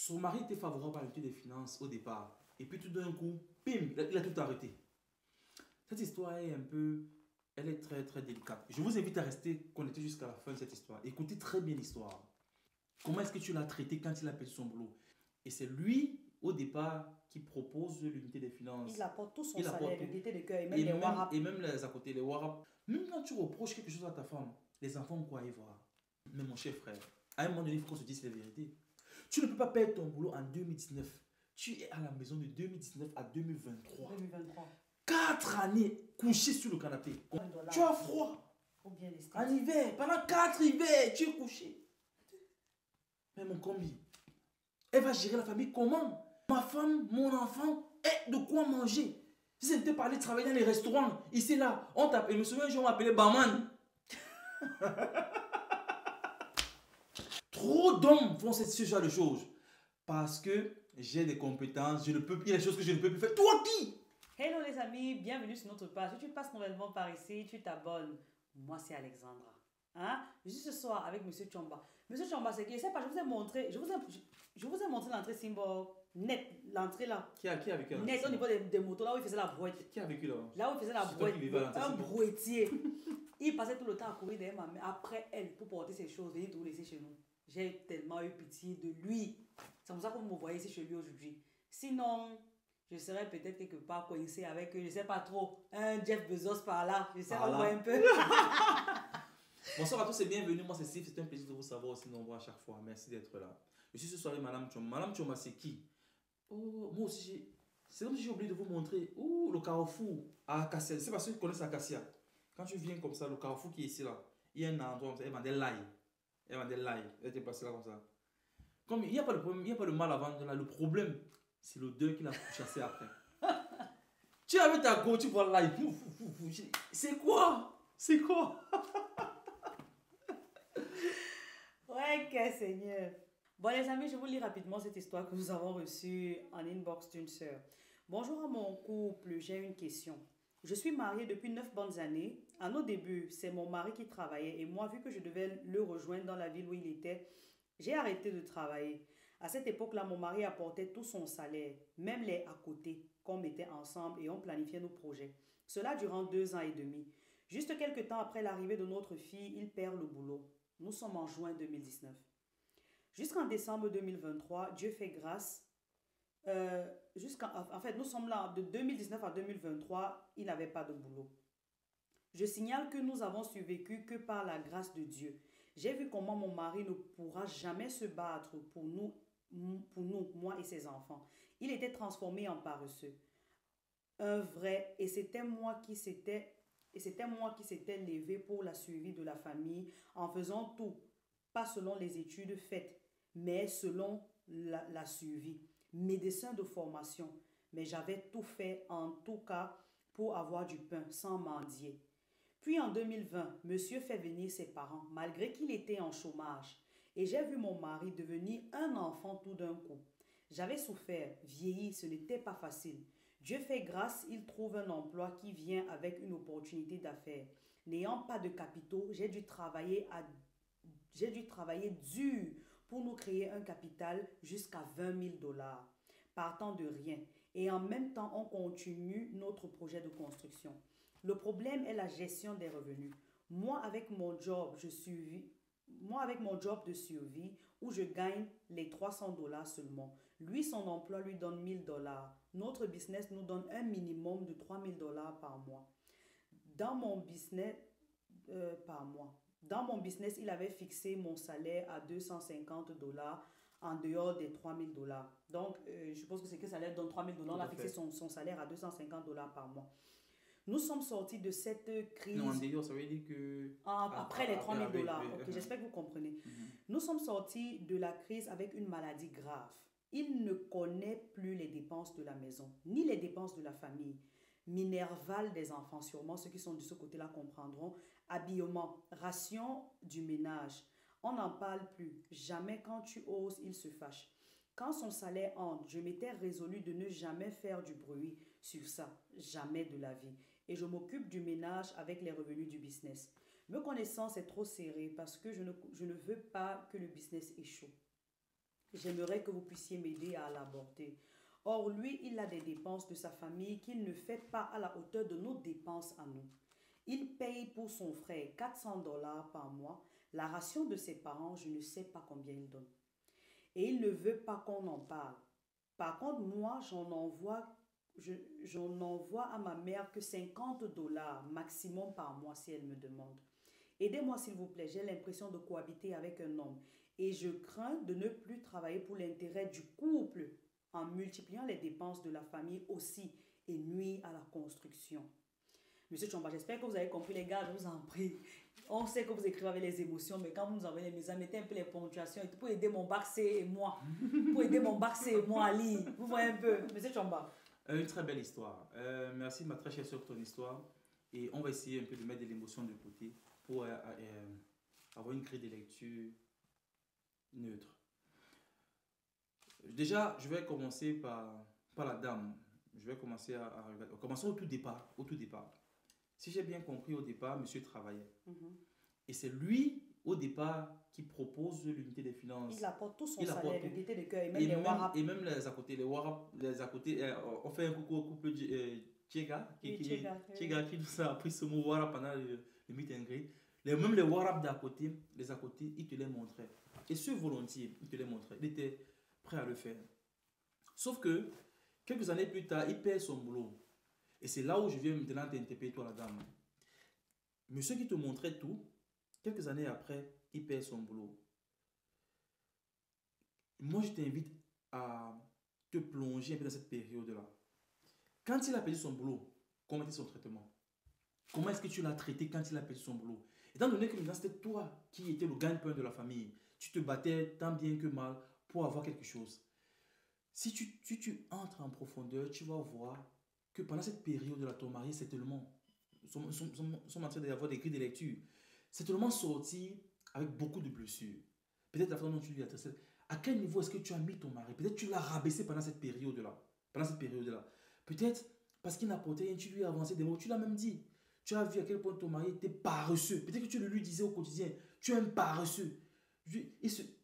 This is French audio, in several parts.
Son mari était favorable à l'unité des finances au départ. Et puis tout d'un coup, bim, il a tout arrêté. Cette histoire est un peu... Elle est très très délicate. Je vous invite à rester connecté jusqu'à la fin de cette histoire. Écoutez très bien l'histoire. Comment est-ce que tu l'as traité quand il a perdu son boulot? Et c'est lui, au départ, qui propose l'unité des finances. Il apporte tout son Il apporte salaire, tout. le gaieté de cœur et même les warap. Et même les à côté, les warap. Même quand tu reproches quelque chose à ta femme, les enfants vont quoi y voir. Mais mon cher frère, à un moment donné, il faut qu'on se dise la vérité. Tu ne peux pas perdre ton boulot en 2019. Tu es à la maison de 2019 à 2023. 2023. 4 années couché sur le canapé. Tu as froid. Ou bien les En hiver, pendant 4 hivers, tu es couché. Mais mon combi, elle va gérer la famille comment? Ma femme, mon enfant, et de quoi manger? Si ce n'était pas aller travailler dans les restaurants, ici là, on t'appelle, je me souviens un jour on m'appelait Barman. Trop d'hommes font ce genre de choses. Parce que j'ai des compétences, il y a des choses que je ne peux plus faire. Toi qui? Hello les amis, bienvenue sur notre page. Si tu passes nouvellement par ici, tu t'abonnes. Moi c'est Alexandra. Hein? Je suis ce soir avec Monsieur Chomba. Monsieur Chomba, c'est qui? Je sais pas, je vous ai montré l'entrée symbole net, l'entrée là. Qui a vécu là? Net au niveau des motos, là où il faisait la brouette. Qui a vécu là? Là où il faisait la brouette. Un brouettier. Il passait tout le temps à courir derrière ma mère, après elle, pour porter ses choses, venir tout laisser chez nous. J'ai tellement eu pitié de lui. C'est pour ça que vous me voyez ici chez lui aujourd'hui. Sinon, je serais peut-être quelque part coincé avec, je sais pas trop, un Jeff Bezos par là. Je sais pas un peu. Bonsoir à tous et bienvenue. Moi c'est Steve, c'est un plaisir de vous savoir aussi nombreux à chaque fois. Merci d'être là. Je suis ce soir avec Madame Choma. Madame Choma, c'est qui? Oh, moi aussi, c'est comme si j'ai oublié de vous montrer. Oh, le carrefour à Acacia. C'est parce que vous connaissez Acacia. Quand tu viens comme ça, le carrefour qui est ici là, il y a un endroit comme ça, elle vendait l'ail. Elle était placée là comme ça. Comme il n'y a pas de problème, il n'y a pas de mal à vendre là. Le problème, c'est l'odeur qu'il a chassé après. Tu avais ta go, tu vois l'ail. C'est quoi? C'est quoi? Ouais, que Seigneur. Bon les amis, je vous lis rapidement cette histoire que nous avons reçue en inbox d'une sœur. Bonjour à mon couple, j'ai une question. Je suis mariée depuis 9 bonnes années. À nos débuts, c'est mon mari qui travaillait et moi, vu que je devais le rejoindre dans la ville où il était, j'ai arrêté de travailler. À cette époque-là, mon mari apportait tout son salaire, même les à côté, qu'on mettait ensemble et on planifiait nos projets. Cela durant 2 ans et demi. Juste quelques temps après l'arrivée de notre fille, il perd le boulot. Nous sommes en juin 2019. Jusqu'en décembre 2023, Dieu fait grâce. En fait, nous sommes là de 2019 à 2023, il n'avait pas de boulot. Je signale que nous avons survécu que par la grâce de Dieu. J'ai vu comment mon mari ne pourra jamais se battre pour nous, moi et ses enfants. Il était transformé en paresseux. Un vrai, et c'était moi qui s'était levé pour la survie de la famille en faisant tout, pas selon les études faites, mais selon la survie. Médecin de formation, mais j'avais tout fait en tout cas pour avoir du pain sans mendier. Puis en 2020, monsieur fait venir ses parents malgré qu'il était en chômage et j'ai vu mon mari devenir un enfant tout d'un coup. J'avais souffert, vieilli, ce n'était pas facile. Dieu fait grâce, il trouve un emploi qui vient avec une opportunité d'affaires. N'ayant pas de capitaux, j'ai dû travailler dur pour nous créer un capital jusqu'à 20 000 $, partant de rien. Et en même temps, on continue notre projet de construction. Le problème est la gestion des revenus. Moi, avec mon job de survie, où je gagne les 300 $ seulement. Lui, son emploi lui donne 1 000 $. Notre business nous donne un minimum de 3 000 $ par mois. Dans mon business, il avait fixé mon salaire à 250 $ en dehors des 3 000 $. Donc, je suppose que c'est que ça leur donne 3 000 $. On a fixé son salaire à 250 $ par mois. Nous sommes sortis de cette crise. Non, en dehors, ça veut dire que... Après les 3 000 $. Ok, j'espère que vous comprenez. Nous sommes sortis de la crise avec une maladie grave. Il ne connaît plus les dépenses de la maison, ni les dépenses de la famille. Minerval des enfants, sûrement ceux qui sont de ce côté-là comprendront. Habillement, ration du ménage. On n'en parle plus. Jamais quand tu oses, il se fâche. Quand son salaire entre, je m'étais résolue de ne jamais faire du bruit sur ça. Jamais de la vie. Et je m'occupe du ménage avec les revenus du business. Me connaissant, c'est trop serré parce que je ne veux pas que le business échoue. J'aimerais que vous puissiez m'aider à l'aborder. Or, lui, il a des dépenses de sa famille qu'il ne fait pas à la hauteur de nos dépenses à nous. Il paye pour son frère 400 $ par mois. La ration de ses parents, je ne sais pas combien il donne. Et il ne veut pas qu'on en parle. Par contre, moi, j'en envoie à ma mère que 50 $ maximum par mois si elle me demande. Aidez-moi s'il vous plaît, j'ai l'impression de cohabiter avec un homme et je crains de ne plus travailler pour l'intérêt du couple en multipliant les dépenses de la famille aussi et nuire à la construction. Monsieur Chomba, j'espère que vous avez compris les gars, je vous en prie. On sait que vous écrivez avec les émotions, mais quand vous nous envoyez les messages, mettez un peu les ponctuations pour aider mon bac C et moi. Pour aider mon bac C et moi à lire. Vous voyez un peu, monsieur Chomba. Une très belle histoire. Merci ma très chère sœur pour ton histoire. Et on va essayer un peu de mettre de l'émotion de côté pour avoir une grille de lecture neutre. Déjà, je vais commencer par la dame. Je vais commencer commençons au tout départ. Au tout départ. Si j'ai bien compris, au départ, monsieur travaillait. Et c'est lui, au départ, qui propose l'unité des finances. Il apporte tout son salaire, l'unité de cœur, et même les warap. Et même les à côté, les à côté, on fait un coucou au couple Tchega, qui nous a appris ce mot warap pendant le meet and greet. Même les warap d'à côté, les à côté, il te les montrait. Et ce volontiers, il te les montrait. Il était prêt à le faire. Sauf que, quelques années plus tard, il perd son boulot. Et c'est là où je viens maintenant t'interpeller, toi, la dame. Monsieur qui te montrait tout, quelques années après, il perd son boulot. Moi, je t'invite à te plonger un peu dans cette période-là. Quand il a perdu son boulot, comment était son traitement? Comment est-ce que tu l'as traité quand il a perdu son boulot? Étant donné que maintenant, c'était toi qui étais le gagne-pain de la famille, tu te battais tant bien que mal pour avoir quelque chose. Si tu entres en profondeur, tu vas voir que pendant cette période-là, ton mari, c'est tellement, sont en train d'avoir des grilles de lecture, c'est tellement sorti avec beaucoup de blessures. Peut-être la façon dont tu lui as adressé. À quel niveau est-ce que tu as mis ton mari? Peut-être tu l'as rabaissé pendant cette période-là. Peut-être parce qu'il n'apportait rien, tu lui as avancé des mots. Tu l'as même dit. Tu as vu à quel point ton mari était paresseux. Peut-être que tu le lui disais au quotidien. Tu es un paresseux.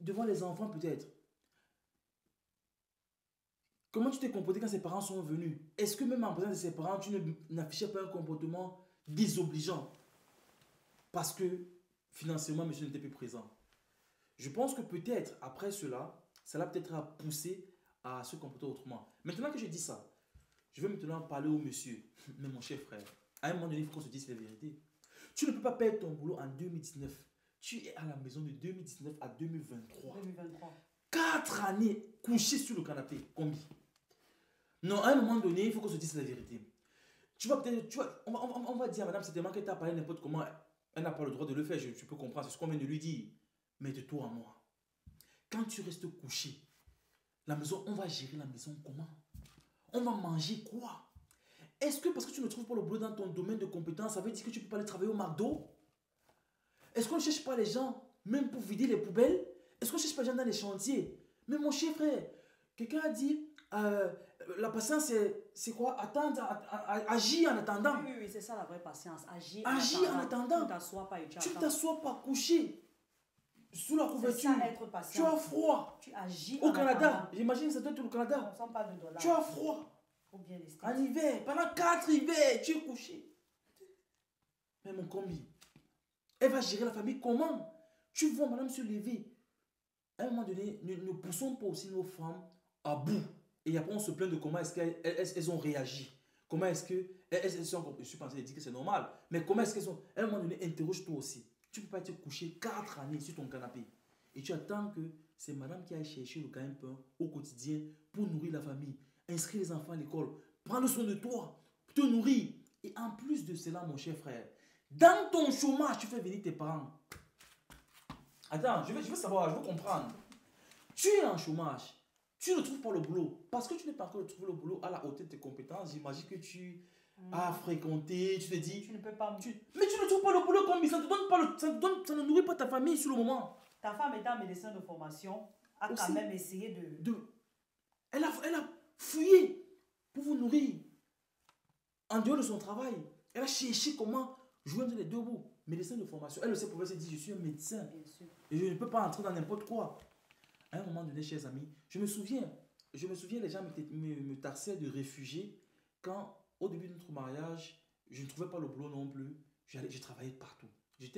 Devant les enfants peut-être. Comment tu t'es comporté quand ses parents sont venus? Est-ce que même en présence de ses parents, tu n'affichais pas un comportement désobligeant? Parce que financièrement, monsieur n'était plus présent. Je pense que peut-être après cela, ça l'a peut-être poussé à se comporter autrement. Maintenant que je dis ça, je vais maintenant parler au monsieur. Mais mon cher frère, à un moment donné, il faut qu'on se dise la vérité. Tu ne peux pas perdre ton boulot en 2019. Tu es à la maison de 2019 à 2023. 4 années couché sur le canapé. Combien? Non, à un moment donné, il faut qu'on se dise la vérité. On va dire à madame, c'est tellement qu'elle t'a parlé n'importe comment. Elle n'a pas le droit de le faire, je peux comprendre, c'est ce qu'on vient de lui dire. Mais de toi à moi, quand tu restes couché, la maison, on va gérer la maison comment? On va manger quoi? Est-ce que parce que tu ne trouves pas le boulot dans ton domaine de compétence, ça veut dire que tu ne peux pas aller travailler au McDo? Est-ce qu'on ne cherche pas les gens, même pour vider les poubelles? Est-ce qu'on ne cherche pas les gens dans les chantiers? Mais mon cher frère, quelqu'un a dit, la patience, c'est quoi? Attendre, agir en attendant. Oui, c'est ça la vraie patience. Agir en attendant. Tu ne t'assois pas et tu ne t'assois pas couché sous la couverture. C'est ça, être patient. Tu as froid. Tu agis au Canada. J'imagine que ça doit être au Canada. On sent pas de dollars. Tu as froid. Faut bien rester. En hiver, pendant 4 hivers, tu es couché. Mais mon combi, elle va gérer la famille comment? Tu vois madame se lever. À un moment donné, ne poussons pas aussi nos femmes à bout. Et après, on se plaint de comment est-ce qu'elles ont réagi. Comment est-ce que... je suis pensé de dire que c'est normal. Mais comment est-ce qu'elles ont... À un moment donné, interroge-toi aussi. Tu ne peux pas être couché 4 années sur ton canapé. Et tu attends que c'est madame qui aille chercher le gagne-pain au quotidien pour nourrir la famille. Inscrire les enfants à l'école. Prendre soin de toi. Te nourrir. Et en plus de cela, mon cher frère, dans ton chômage, tu fais venir tes parents. Attends, je veux savoir, je veux comprendre. Tu es en chômage. Tu ne trouves pas le boulot. Parce que tu n'es pas encore trouvé le boulot à la hauteur de tes compétences. J'imagine que tu as fréquenté, tu te dis... Tu ne peux pas... Mais tu ne trouves pas le boulot comme ça ne te donne pas ça ne nourrit pas ta famille sur le moment. Ta femme étant médecin de formation a aussi, quand même essayé Elle a fouillé pour vous nourrir. En dehors de son travail. Elle a cherché comment joindre les deux bouts. Médecin de formation. Elle aussi pouvait se dire, je suis un médecin. Bien sûr. Et je ne peux pas entrer dans n'importe quoi. À un moment donné, chers amis, je me souviens, les gens me tarsaient de réfugié quand, au début de notre mariage, je ne trouvais pas le boulot non plus. Je travaillais partout. Je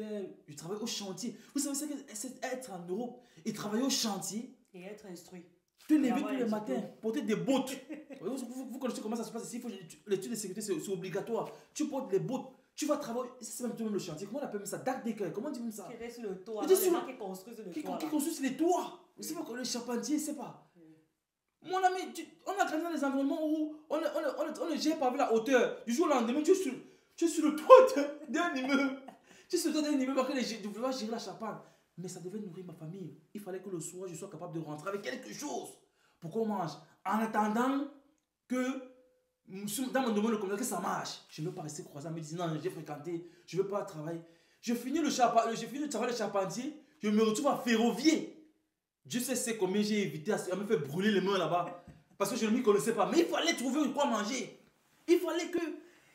travaillais au chantier. Vous savez, c'est être en Europe et travailler au chantier. Et être instruit. Te lever tous les matins, porter des bottes. Vous connaissez comment ça se passe ici. L'étude de sécurité, c'est obligatoire. Tu portes les bottes. Tu vas travailler. C'est même tout le chantier. Comment on appelle ça? Dark Decker. Comment on dit même ça? Qui reste sur le toit. Les gens qui construisent le toit. Qui construisent les toits. Vous savez que le charpentier, c'est pas. Mon ami, on a grandi dans des environnements où on ne gère pas avec la hauteur. Du jour au lendemain, tu es sur le toit d'un immeuble. Tu es sur le toit d'un immeuble parce que je voulais gérer la charpente. Mais ça devait nourrir ma famille. Il fallait que le soir, je sois capable de rentrer avec quelque chose pour qu'on mange. En attendant que, dans mon domaine de commerce, que ça marche. Je ne veux pas rester croisé en me disant, non, j'ai fréquenté, je ne veux pas travailler. Je finis le travail de charpentier, je me retrouve à ferrovier. Dieu sait combien j'ai évité à me faire brûler les mains là-bas. Parce que je ne m'y connaissais pas. Mais il fallait trouver de quoi manger. Il fallait que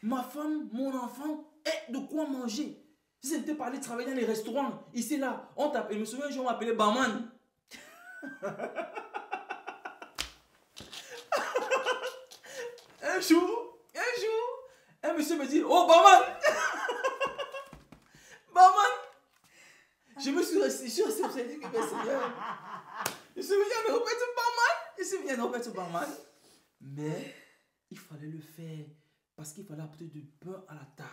ma femme, mon enfant, aient de quoi manger. Si ce n'était pas aller travailler dans les restaurants, ici, là, on t'appelle. Je me souviens un jour, on m'appelait barman. un jour, un monsieur me dit, oh, barman. Barman. Je me suis resté, je me suis dit que Seigneur, je suis venu en Europe être barman. Mais il fallait le faire parce qu'il fallait apporter du pain à la table.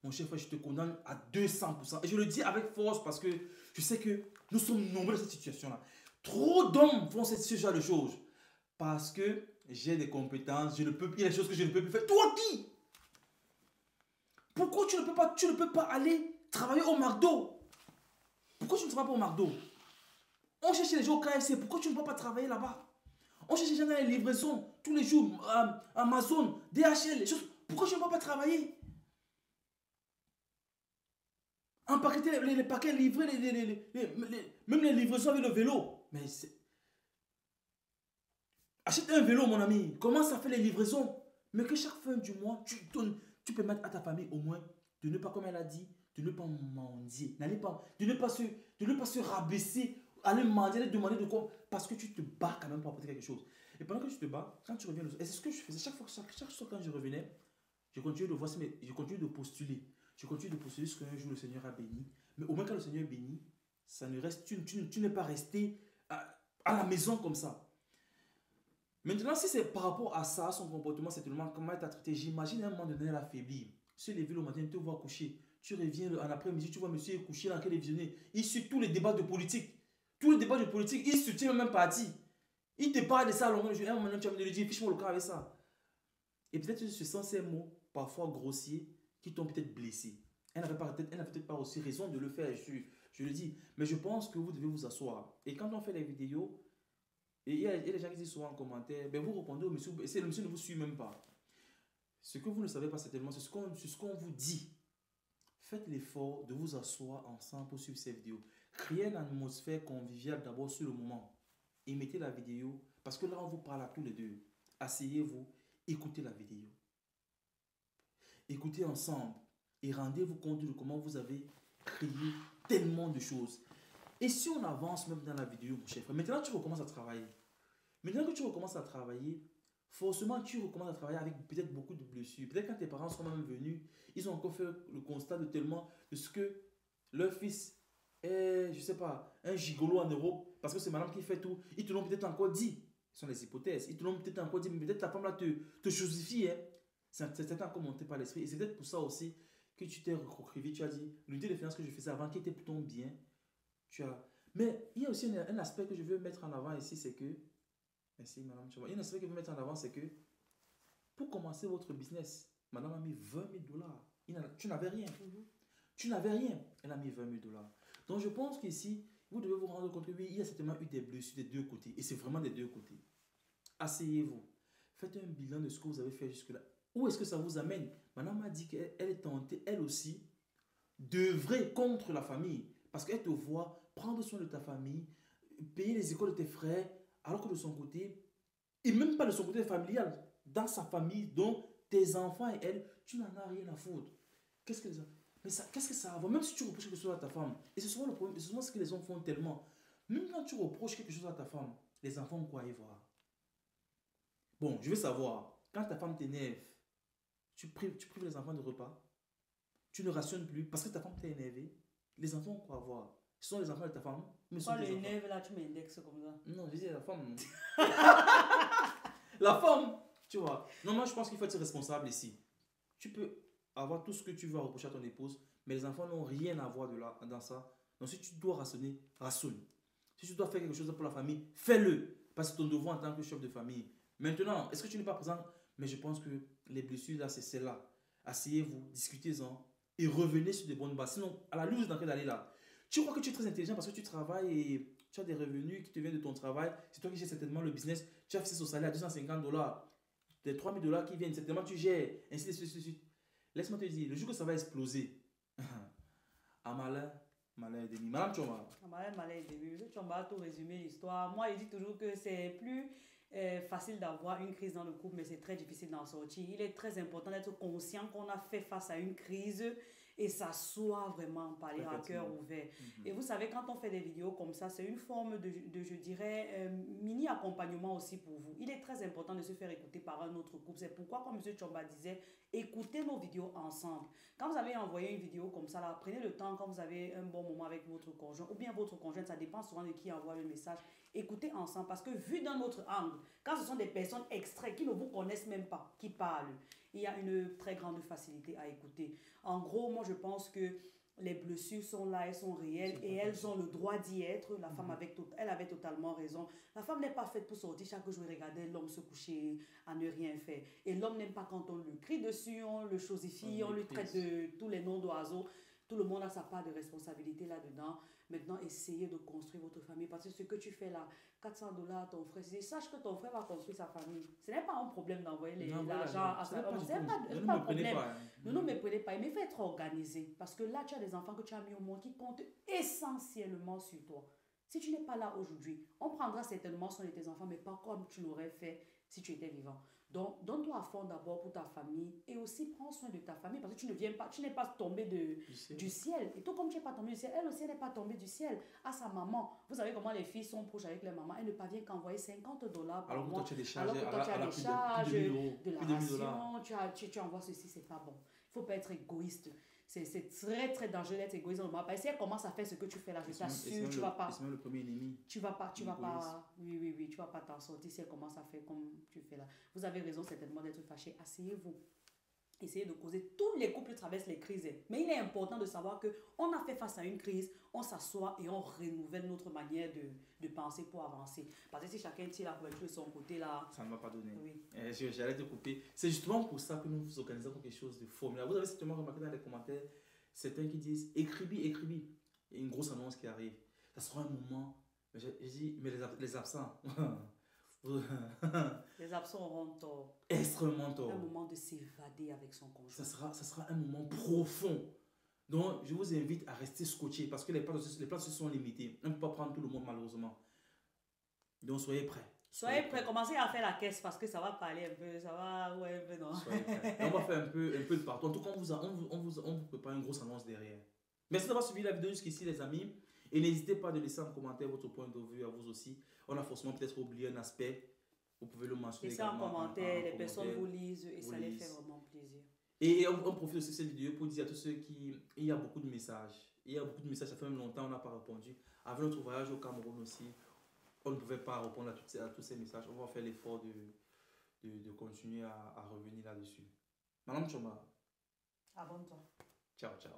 Mon cher frère, je te condamne à 200%. Et je le dis avec force parce que je sais que nous sommes nombreux dans cette situation-là. Trop d'hommes font ce genre de choses. Parce que j'ai des compétences, il y a des choses que je ne peux plus faire. Toi qui? Pourquoi tu ne peux pas aller travailler au McDo? Pourquoi tu ne travailles pas au McDo? On cherche les gens au KFC. Pourquoi tu ne peux pas travailler là-bas? On cherche les gens dans les livraisons tous les jours. Amazon, DHL, les choses. Pourquoi tu ne peux pas travailler? Empaqueter les paquets, livrer même les livraisons avec le vélo. Mais achète un vélo, mon ami. Commence à faire les livraisons. Mais que chaque fin du mois, tu permettes à ta famille au moins de ne pas, comme elle a dit, de ne pas mendier. De ne pas se rabaisser, aller mendier, aller demander de quoi. Parce que tu te bats quand même pour apporter quelque chose. Et pendant que tu te bats, quand tu reviens, et c'est ce que je faisais chaque fois quand je revenais, je continuais de voir, je continuais de postuler. Je continue de postuler ce qu'un jour le Seigneur a béni. Mais au moins quand le Seigneur est béni, ça ne reste, tu n'es pas resté à la maison comme ça. Maintenant, si c'est par rapport à ça, son comportement, c'est tellement comment il t'a traité, j'imagine à un moment donné, elle a faibli. Se lever le matin, il te voit coucher. Tu reviens en après-midi, tu vois monsieur couché dans quel visionné. Il suit tous les débats de politique. Tous les débats de politique, il soutient le même parti. Il te parle de ça à longueur de journée. À un moment donné, tu vas me dire, fiche-moi le cas avec ça. Et peut-être que ce sont ces mots, parfois grossiers, qui t'ont peut-être blessé. Elle n'avait peut-être pas aussi raison de le faire, je le dis. Mais je pense que vous devez vous asseoir. Et quand on fait les vidéos, et il y a des gens qui disent souvent en commentaire, ben vous répondez au monsieur, et le monsieur ne vous suit même pas. Ce que vous ne savez pas certainement, c'est ce qu'on vous dit. Faites l'effort de vous asseoir ensemble pour suivre ces vidéos. Créez une atmosphère conviviale d'abord sur le moment. Et mettez la vidéo, parce que là on vous parle à tous les deux. Asseyez-vous, écoutez la vidéo. Écoutez ensemble et rendez-vous compte de comment vous avez créé tellement de choses. Et si on avance même dans la vidéo, mon chef, maintenant tu recommences à travailler. Maintenant que tu recommences à travailler, forcément tu recommences à travailler avec peut-être beaucoup de blessures. Peut-être quand tes parents sont même venus, ils ont encore fait le constat de ce que leur fils est, je sais pas, un gigolo en Europe, parce que c'est madame qui fait tout. Ils te l'ont peut-être encore dit. Ce sont les hypothèses. Ils te l'ont peut-être encore dit, mais peut-être la femme là te justifie. Hein. C'est encore monté par l'esprit. Et c'est peut-être pour ça aussi que tu t'es recroquevillé. Tu as dit, l'unité de finances que je faisais avant, qui était plutôt bien. Mais il y a aussi un aspect que je veux mettre en avant ici, c'est que, merci madame, il y a un aspect que je veux mettre en avant, c'est que, pour commencer votre business, madame a mis 20 000 dollars. Tu n'avais rien. Tu n'avais rien. Elle a mis 20 000 dollars. Donc je pense qu'ici, vous devez vous rendre compte que oui, il y a certainement eu des blessures des deux côtés. Et c'est vraiment des deux côtés. Asseyez-vous. Faites un bilan de ce que vous avez fait jusque-là. Où est-ce que ça vous amène? Madame a dit qu'elle est tentée, elle aussi, d'œuvrer contre la famille. Parce qu'elle te voit prendre soin de ta famille, payer les écoles de tes frères, alors que de son côté, et même pas de son côté familial, dans sa famille, dont tes enfants et elle, tu n'en as rien à foutre. Qu'est-ce que ça va? Même si tu reproches quelque chose à ta femme, et c'est souvent le problème, c'est souvent ce que les hommes font tellement. Même quand tu reproches quelque chose à ta femme, les enfants vont quoi y voir. Bon, je veux savoir, quand ta femme t'énerve, tu prives les enfants de repas, tu ne rationnes plus parce que ta femme t'a énervé, les enfants vont quoi voir. Ce sont les enfants de ta femme, mais ce sont Quand tes le enfants. nerf là, tu m'indexes comme ça. Non, je dis la femme. Non. La femme, tu vois. Non, moi je pense qu'il faut être responsable ici. Tu peux avoir tout ce que tu veux à reprocher à ton épouse, mais les enfants n'ont rien à voir de là, dans ça. Donc si tu dois rationner, rationne. Si tu dois faire quelque chose pour la famille, fais-le. Parce que c'est ton devoir en tant que chef de famille. Maintenant, est-ce que tu n'es pas présent? Mais je pense que les blessures là, c'est celle-là. Asseyez-vous, discutez-en et revenez sur de bonnes bases. Sinon, à la loose dans laquelle aller là, tu crois que tu es très intelligent parce que tu travailles et tu as des revenus qui te viennent de ton travail. C'est toi qui gères certainement le business. Tu as fixé son salaire à $250. Les $3000 qui viennent, certainement tu gères. Ainsi de suite, ainsi de suite. Laisse-moi te dire, le jour que ça va exploser, à malin, malin et demi. Madame Choma. Malin et demi. Tu vas tout résumer l'histoire. Moi, je dis toujours que c'est plus facile d'avoir une crise dans le couple, mais c'est très difficile d'en sortir. Il est très important d'être conscient qu'on a fait face à une crise et s'asseoir vraiment, parler à cœur ouvert. Et vous savez, quand on fait des vidéos comme ça, c'est une forme de je dirais, mini accompagnement aussi pour vous. Il est très important de se faire écouter par un autre couple. C'est pourquoi, comme M. Chomba disait, écoutez nos vidéos ensemble. Quand vous avez envoyé une vidéo comme ça, là, prenez le temps quand vous avez un bon moment avec votre conjoint ou bien votre conjointe, ça dépend souvent de qui envoie le message. Écoutez ensemble parce que vu d'un autre angle, quand ce sont des personnes extraites qui ne vous connaissent même pas, qui parlent, il y a une très grande facilité à écouter. En gros, moi je pense que les blessures sont là, elles sont réelles et elles ont le droit d'y être. La femme elle avait totalement raison. La femme n'est pas faite pour sortir chaque jour et regarder l'homme se coucher à ne rien faire. Et l'homme n'aime pas quand on lui crie dessus, on le chosifie, on lui traite de tous les noms d'oiseaux. Tout le monde a sa part de responsabilité là-dedans. Maintenant, essayez de construire votre famille parce que ce que tu fais là, $400 à ton frère, sache que ton frère va construire sa famille. Ce n'est pas un problème d'envoyer l'argent à sa femme. Ce n'est pas un problème. Ne nous méprenez pas, mais il faut être organisé parce que là, tu as des enfants que tu as mis au monde qui comptent essentiellement sur toi. Si tu n'es pas là aujourd'hui, on prendra certainement soin de tes enfants, mais pas comme tu l'aurais fait si tu étais vivant. Donc, donne-toi à fond d'abord pour ta famille et aussi prends soin de ta famille parce que tu n'es pas tombé du ciel. Et tout comme tu n'es pas tombé du ciel, elle aussi n'est pas tombée du ciel. À sa maman, vous savez comment les filles sont proches avec leur maman, elles ne parviennent qu'envoyer $50 par mois. Alors que toi, tu as des charges, de la ration, tu envoies ceci, c'est pas bon. Il ne faut pas être égoïste. C'est très très dangereux d'être égoïste dans le moment. Si elle commence à faire ce que tu fais là, je t'assure, tu vas pas. C'est même le premier ennemi. Tu vas pas. Oui, tu vas pas t'en sortir si elle commence à faire comme tu fais là. Vous avez raison certainement d'être fâché. Asseyez-vous. Essayez de causer. Tous les couples traversent les crises. Mais il est important de savoir qu'on a fait face à une crise, on s'assoit et on renouvelle notre manière de penser pour avancer. Parce que si chacun tire la voiture de son côté là... Ça ne va pas donner. Oui. J'allais te couper. C'est justement pour ça que nous organisons quelque chose de formidable. Vous avez certainement remarqué dans les commentaires, certains qui disent écrivez. Il y a une grosse annonce qui arrive. Ça sera un moment... Je dis, mais les absents... Les absents auront tort. Extrêmement tort. Un moment de s'évader avec son conjoint. Ça sera un moment profond. Donc, je vous invite à rester scotché parce que les places sont limitées. On ne peut pas prendre tout le monde malheureusement. Donc, soyez prêts. Soyez prêts. Commencez à faire la caisse parce que ça va parler un peu. Ça va, ouais, un peu non. Soyez prêts. On va faire un peu de partout. En tout cas, on vous prépare une grosse annonce derrière. Merci d'avoir suivi la vidéo jusqu'ici, les amis. Et n'hésitez pas à laisser en commentaire votre point de vue à vous aussi. On a forcément peut-être oublié un aspect. Vous pouvez le mentionner. Laissez en commentaire, les personnes vous lisent et ça les fait vraiment plaisir. Et on profite aussi de cette vidéo pour dire à tous ceux qui... Il y a beaucoup de messages. Ça fait même longtemps on n'a pas répondu. Avec notre voyage au Cameroun aussi, on ne pouvait pas répondre à tous ces messages. On va faire l'effort de continuer à revenir là-dessus. Madame Choma. Abonne-toi. Ciao, ciao.